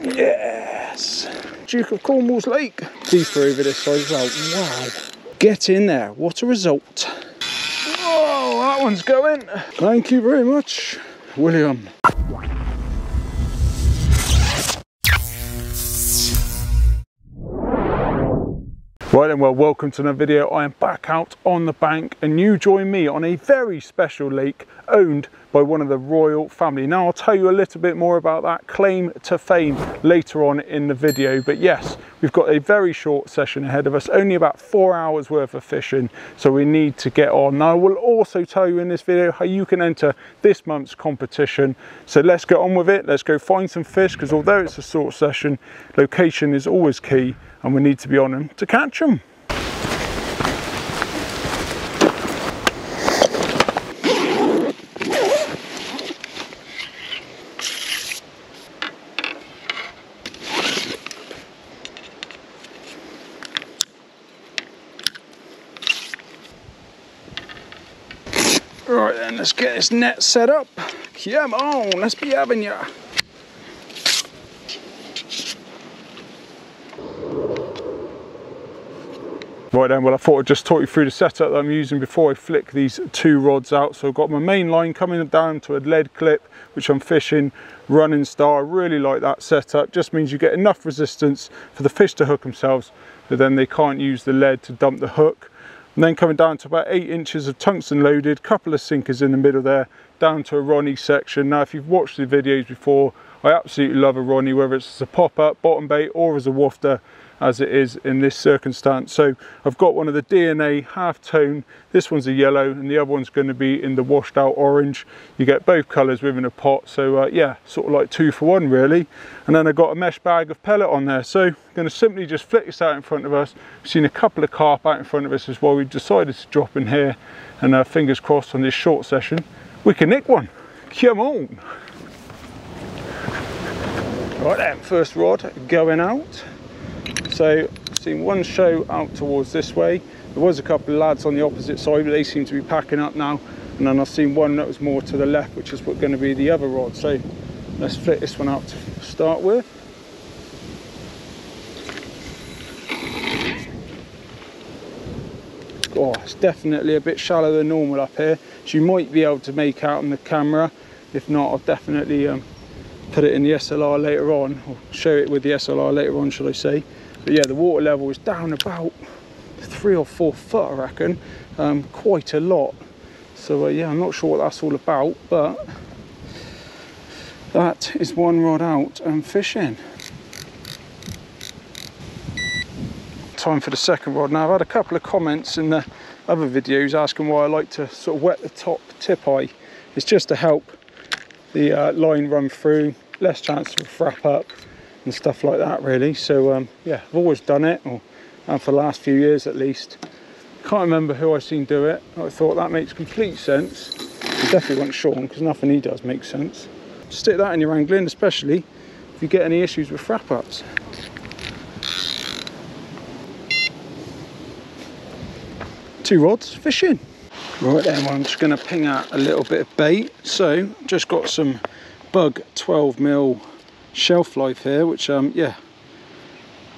Yes! Duke of Cornwall's lake. Deeper over this side as well. Wow. Get in there. What a result. Whoa, that one's going. Thank you very much, William. Right then, well, welcome to another video. I am back out on the bank and you join me on a very special lake owned by one of the royal family. Now I'll tell you a little bit more about that claim to fame later on in the video, but yes, we've got a very short session ahead of us, only about 4 hours worth of fishing, so we need to get on. Now I will also tell you in this video how you can enter this month's competition, so let's get on with it. Let's go find some fish, because although it's a short session, location is always key and we need to be on them to catch them. Right then, let's get this net set up. Come on, let's be having ya. Right then, well I thought I'd just talk you through the setup that I'm using before I flick these two rods out. So I've got my main line coming down to a lead clip, which I'm fishing running star. I really like that setup. Just means you get enough resistance for the fish to hook themselves, but then they can't use the lead to dump the hook. And then coming down to about 8 inches of tungsten loaded, couple of sinkers in the middle there, down to a Ronnie section. Now if you've watched the videos before, I absolutely love a Ronnie, whether it's as a pop-up, bottom bait, or as a wafter, as it is in this circumstance. So I've got one of the DNA half-tone, this one's a yellow and the other one's going to be in the washed out orange. You get both colours within a pot, so yeah, sort of like 2 for 1 really. And then I've got a mesh bag of pellet on there, so I'm going to simply just flick this out in front of us. We've seen a couple of carp out in front of us as well. We decided to drop in here, and fingers crossed on this short session we can nick one. Come on! Right then, first rod going out. So I've seen one show out towards this way. There was a couple of lads on the opposite side, but they seem to be packing up now. And then I've seen one that was more to the left, which is going to be the other rod. So let's flick this one out to start with. Oh, it's definitely a bit shallower than normal up here, so you might be able to make out on the camera. If not, I'll definitely put it in the SLR later on, or show it with the SLR later on, should I say. But yeah, the water level is down about 3 or 4 foot, I reckon, quite a lot. So yeah, I'm not sure what that's all about, but that is one rod out and fishing. Time for the second rod. Now I've had a couple of comments in the other videos asking why I like to sort of wet the top tip eye. It's just to help the line run through, less chance to frap up and stuff like that really. So yeah, I've always done it, and for the last few years at least. Can't remember who I've seen do it. I thought that makes complete sense. I definitely want Shaun, because nothing he does makes sense. Stick that in your angling, especially if you get any issues with frap ups. Two rods fishing. Right then, well, I'm just going to ping out a little bit of bait. So just got some bug 12mm shelf life here, which yeah,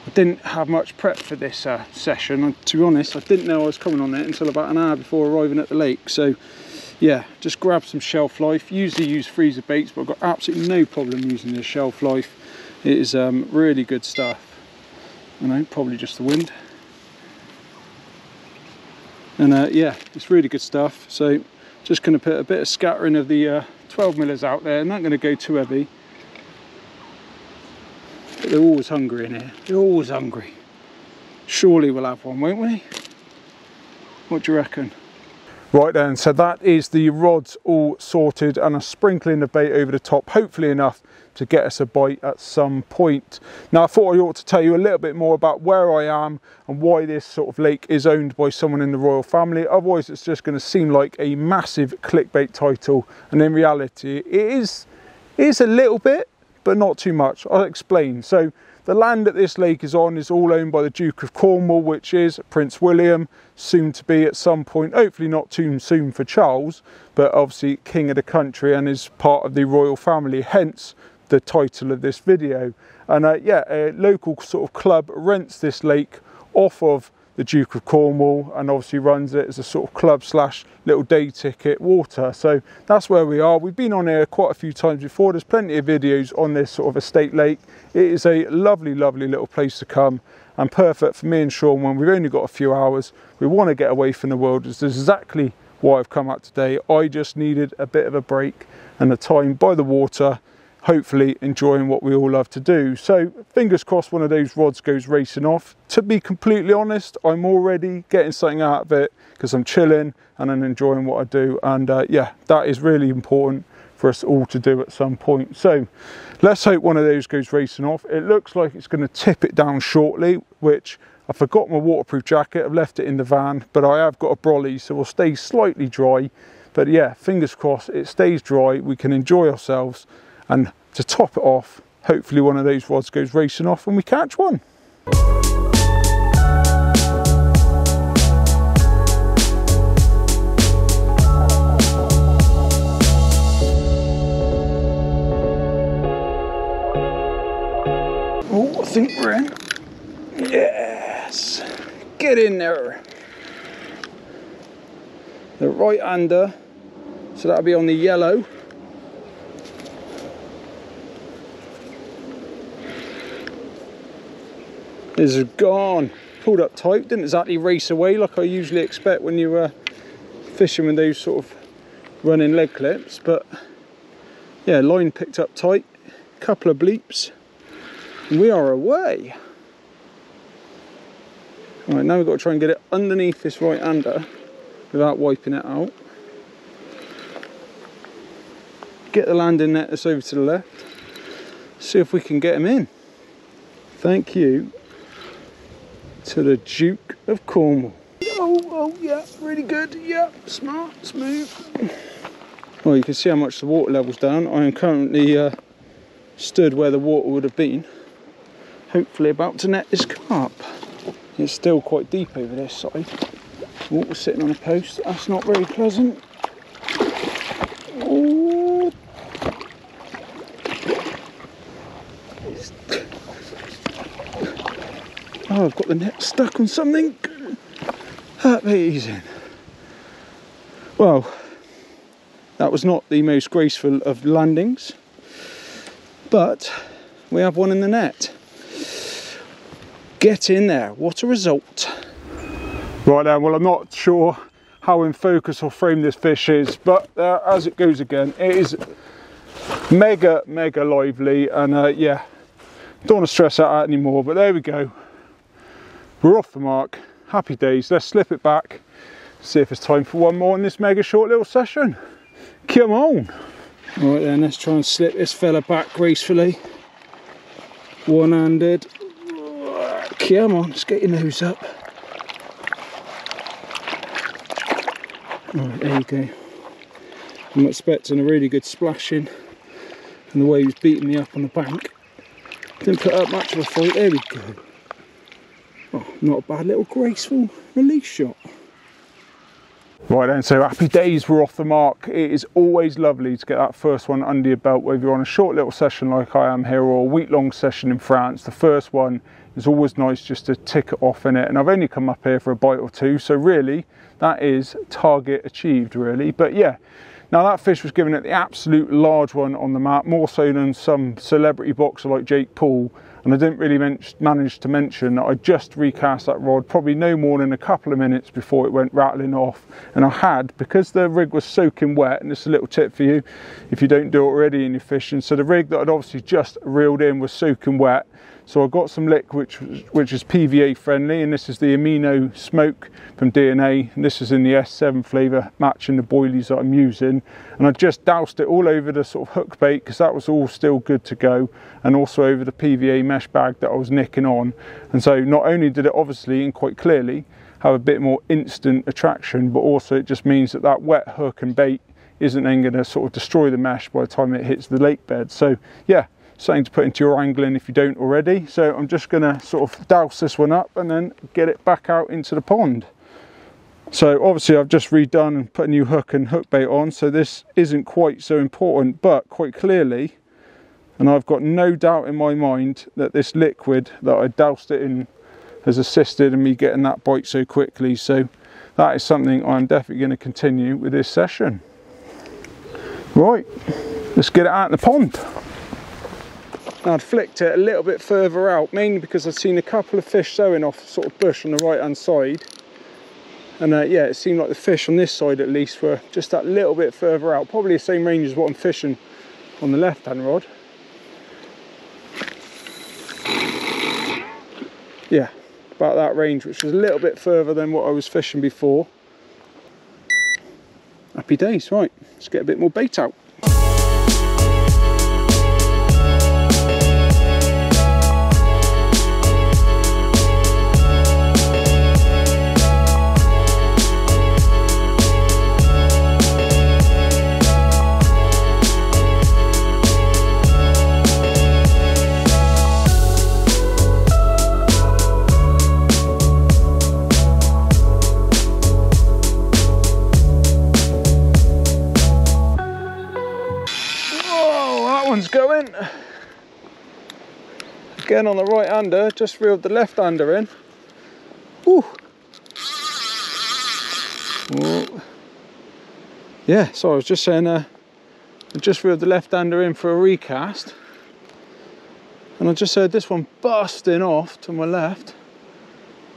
I didn't have much prep for this session. To be honest, I didn't know I was coming on it until about an hour before arriving at the lake. So yeah, just grab some shelf life. Usually use freezer baits, but I've got absolutely no problem using this shelf life. It is really good stuff. I know, probably just the wind. And yeah, it's really good stuff. So just going to put a bit of scattering of the 12mm out there. I'm not going to go too heavy. But they're always hungry in here. They're always hungry. Surely we'll have one, won't we? What do you reckon? Right then, so that is the rods all sorted, and a sprinkling of bait over the top, hopefully enough to get us a bite at some point. Now I thought I ought to tell you a little bit more about where I am and why this sort of lake is owned by someone in the royal family. Otherwise it's just going to seem like a massive clickbait title, and in reality it is a little bit, but not too much. I'll explain. So the land that this lake is on is all owned by the Duke of Cornwall, which is Prince William, soon to be at some point, hopefully not too soon for Charles, but obviously king of the country and is part of the royal family, hence the title of this video. And yeah, a local sort of club rents this lake off of the Duke of Cornwall and obviously runs it as a sort of club slash little day ticket water. So that's where we are. We've been on here quite a few times before. There's plenty of videos on this sort of estate lake. It is a lovely, lovely little place to come and perfect for me and Shaun when we've only got a few hours. We want to get away from the world. It's exactly why I've come out today. I just needed a bit of a break and a time by the water, hopefully enjoying what we all love to do. So fingers crossed one of those rods goes racing off. To be completely honest, I'm already getting something out of it because I'm chilling and I'm enjoying what I do. And yeah, that is really important for us all to do at some point. So let's hope one of those goes racing off. It looks like it's going to tip it down shortly, which I forgot my waterproof jacket. I've left it in the van, but I have got a brolly, so we'll stay slightly dry. But yeah, fingers crossed it stays dry. We can enjoy ourselves. And to top it off, hopefully one of those rods goes racing off and we catch one. Oh, I think we're in. Yes, get in there. The right-hander, so that'll be on the yellow. Is gone. Pulled up tight, didn't exactly race away like I usually expect when you're fishing with those sort of running leg clips, but yeah, line picked up tight, couple of bleeps, and we are away. All right, now we've got to try and get it underneath this right-hander without wiping it out. Get the landing net that's over to the left. See if we can get him in. Thank you to the Duke of Cornwall. Oh yeah, really good. Yeah, smart, smooth. Well, you can see how much the water level's down. I am currently stood where the water would have been. Hopefully about to net this carp. It's still quite deep over this side. Water sitting on a post. That's not very pleasant. Oh. Oh, I've got the net stuck on something. Amazing. Well, that was not the most graceful of landings, but we have one in the net. Get in there. What a result. Right then, well, I'm not sure how in focus or frame this fish is, but as it goes again, it is mega lively, and yeah, don't want to stress that out anymore, but there we go. We're off the mark. Happy days. Let's slip it back, see if it's time for one more in this mega short little session. Come on. Right then, let's try and slip this fella back gracefully. One-handed. Come on, let's get your nose up. Right, there you go. I'm expecting a really good splashing, and the way he was beating me up on the bank. Didn't put up much of a fight. There we go. Oh, not a bad little graceful release shot. Right then, so happy days, we're off the mark. It is always lovely to get that first one under your belt, whether you're on a short little session like I am here or a week-long session in France. The first one is always nice just to tick it off in it, and I've only come up here for a bite or two, so really that is target achieved really. But yeah, now that fish was given it the absolute large one on the map, more so than some celebrity boxer like Jake Paul. And I didn't really manage to mention that I just recast that rod probably no more than a couple of minutes before it went rattling off. And I had, because the rig was soaking wet, and this is a little tip for you if you don't do it already in your fishing, so the rig that I'd obviously just reeled in was soaking wet. So I got some lick which is PVA friendly, and this is the Amino Smoke from DNA, and this is in the S7 flavour, matching the boilies that I'm using. And I just doused it all over the sort of hook bait, because that was all still good to go, and also over the PVA mesh bag that I was nicking on. And so not only did it obviously and quite clearly have a bit more instant attraction, but also it just means that that wet hook and bait isn't then going to sort of destroy the mesh by the time it hits the lake bed. So yeah, something to put into your angling if you don't already. So I'm just going to sort of douse this one up and then get it back out into the pond. So obviously I've just redone and put a new hook and hook bait on, so this isn't quite so important, but quite clearly And I've got no doubt in my mind that this liquid that I doused it in has assisted in me getting that bite so quickly. So that is something I'm definitely going to continue with this session. Right, let's get it out in the pond. I'd flicked it a little bit further out, mainly because I'd seen a couple of fish showing off sort of bush on the right hand side. And yeah, it seemed like the fish on this side at least were just that little bit further out, probably the same range as what I'm fishing on the left hand rod. Yeah, about that range, which was a little bit further than what I was fishing before. Happy days. Right, let's get a bit more bait out. Going again on the right hander, just reeled the left hander in. Woo. Whoa. Yeah, so I was just saying I just reeled the left hander in for a recast, and I just heard this one busting off to my left.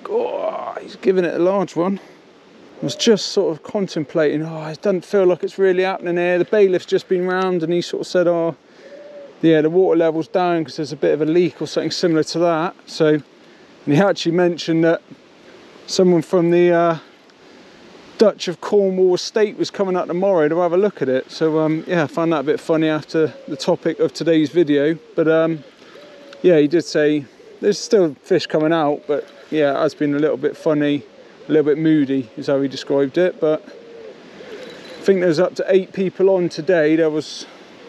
Oh, he's giving it a large one. I was just sort of contemplating, oh, it doesn't feel like it's really happening here. The bailiff's just been round and he sort of said, oh yeah, the water level's down because there's a bit of a leak or something similar to that. So, and he actually mentioned that someone from the Duke of Cornwall estate was coming up tomorrow to have a look at it. So yeah, I found that a bit funny after the topic of today's video. But yeah, he did say there's still fish coming out, but yeah, it has been a little bit funny, a little bit moody is how he described it. But I think there's up to 8 people on today. There was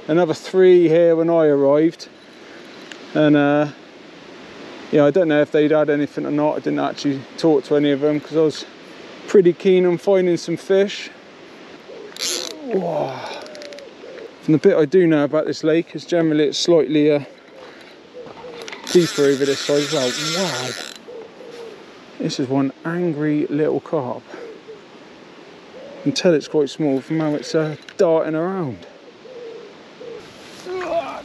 another 3 here when I arrived, and yeah, I don't know if they'd had anything or not. I didn't actually talk to any of them because I was pretty keen on finding some fish. Whoa. From the bit I do know about this lake is generally it's slightly deeper over this side as well. Wow, this is one angry little carp. You can tell it's quite small from how it's darting around.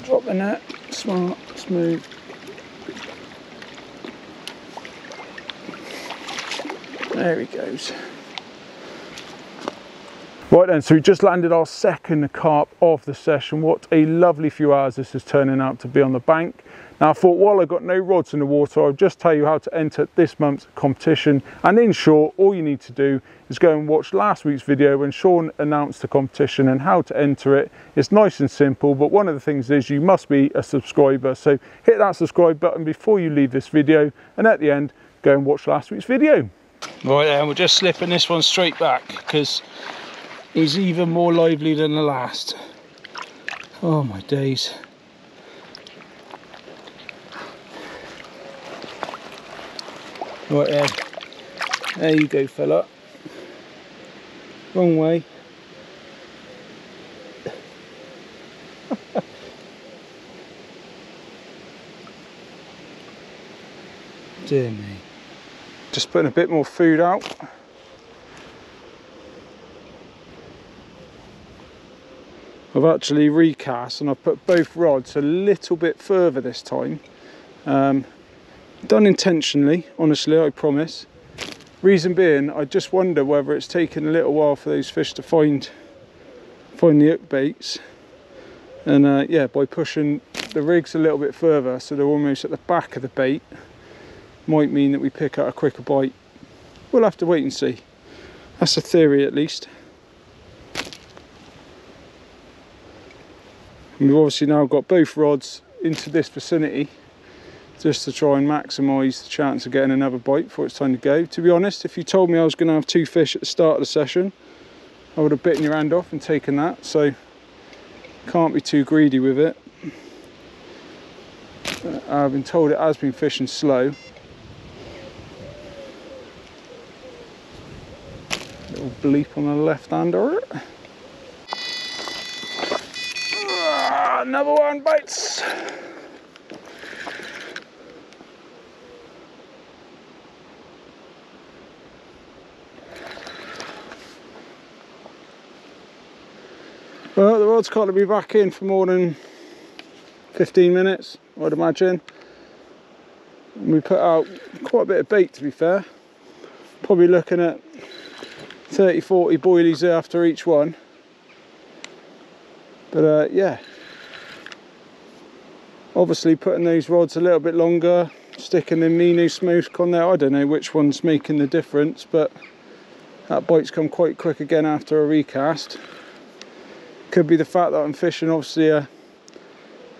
Drop the net, smart, smooth. There he goes. Right then, so we just landed our second carp of the session. What a lovely few hours this is turning out to be on the bank. Now I thought, while I've got no rods in the water, I'll just tell you how to enter this month's competition. And in short, all you need to do is go and watch last week's video when Shaun announced the competition and how to enter it. It's nice and simple, but one of the things is you must be a subscriber. So hit that subscribe button before you leave this video, and at the end, go and watch last week's video. Right then, we're just slipping this one straight back because he's even more lively than the last. Oh my days. Right then, there you go fella. Wrong way. Dear me. Just putting a bit more food out. I've actually recast and I've put both rods a little bit further this time. Done intentionally, honestly, I promise. Reason being, I just wonder whether it's taken a little while for those fish to find the hook baits. And yeah, by pushing the rigs a little bit further so they're almost at the back of the bait, might mean that we pick up a quicker bite. We'll have to wait and see. That's a theory at least. And we've obviously now got both rods into this vicinity just to try and maximise the chance of getting another bite before it's time to go. To be honest, if you told me I was going to have 2 fish at the start of the session, I would have bitten your hand off and taken that, so can't be too greedy with it. I've been told it has been fishing slow. Little bleep on the left hander. Another one bites. Well, the rod's got to be back in for more than 15 minutes, I'd imagine. And we put out quite a bit of bait, to be fair. Probably looking at 30-40 boilies after each one. But yeah, obviously putting those rods a little bit longer, sticking the Mino smoke on there, I don't know which one's making the difference, but that bite's come quite quick again after a recast. Could be the fact that I'm fishing obviously a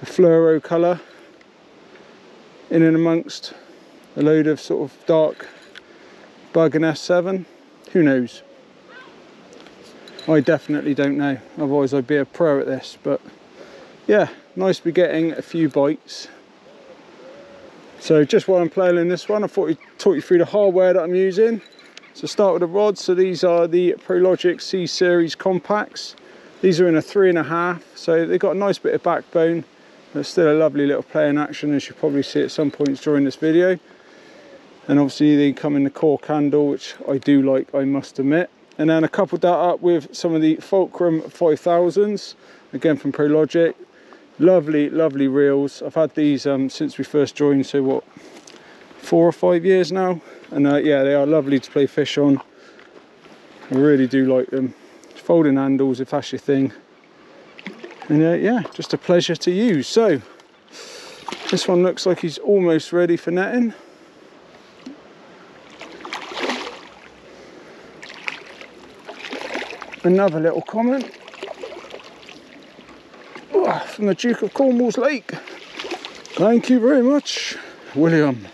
fluoro colour in and amongst a load of sort of dark bug and S7, who knows. I definitely don't know, otherwise I'd be a pro at this. But yeah, nice to be getting a few bites. So just while I'm playing this one, I thought I'd talk you through the hardware that I'm using. So start with the rods. So these are the ProLogic C series compacts. These are in a 3.5, so they've got a nice bit of backbone. There's still a lovely little play in action, as you'll probably see at some points during this video. And obviously they come in the cork handle, which I do like, I must admit. And then I coupled that up with some of the Fulcrum 5000s, again from ProLogic. Lovely, lovely reels. I've had these since we first joined, so what, 4 or 5 years now. And yeah, they are lovely to play fish on. I really do like them. Folding handles if that's your thing. And yeah, just a pleasure to use. So this one looks like he's almost ready for netting. Another little comment from the Duke of Cornwall's lake. Thank you very much, William.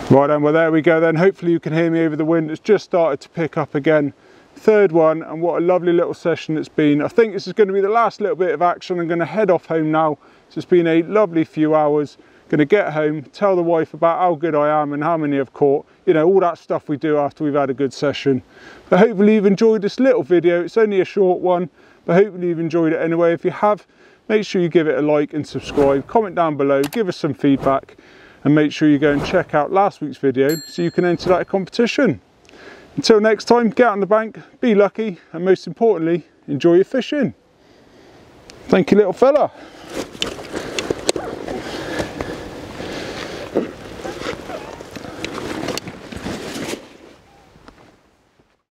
Right then, well there we go then. Hopefully you can hear me over the wind. It's just started to pick up again. Third one, and what a lovely little session it's been. I think this is going to be the last little bit of action. I'm going to head off home now. So it's been a lovely few hours. Going to get home, tell the wife about how good I am and how many I've caught. You know, all that stuff we do after we've had a good session. But hopefully you've enjoyed this little video. It's only a short one, but hopefully you've enjoyed it anyway. If you have, make sure you give it a like and subscribe. Comment down below, give us some feedback, and make sure you go and check out last week's video so you can enter that competition. Until next time, get on the bank, be lucky, and most importantly, enjoy your fishing. Thank you, little fella.